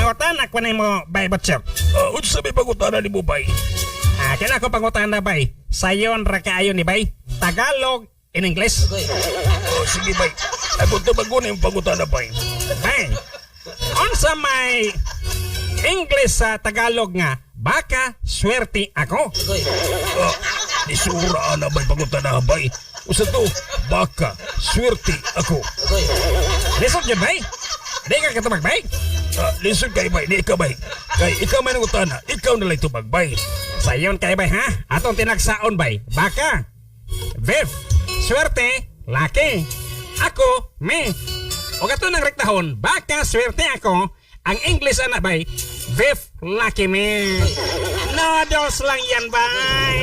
pangutan ako na mo bay Butchok. Unsa may pangutana ni mo bay? Kaya ako pangutan na bay. Sayon ra kaayo ni bay. Tagalog in English. Sige bay. Ako to maguna yung pangutana bay. Bay. Unsa may English sa Tagalog nga baka swerte ako. Isura na bay pangutana bay. Usa to baka swerte ako. Lisod yun bay. Di ka katumag bay. Listen kay bay, di ka bay. Kay ikaw may nangutana, ikaw na lang tumag bay. Sayon kay bay ha. Atong tinagsaon bay. Baka. Viv. Swerte. Laki. Ako. Me. O gato ng rektahon. Baka swerte ako. Ang English ana bay. Viv. Laki me. No, dos lang yan bay.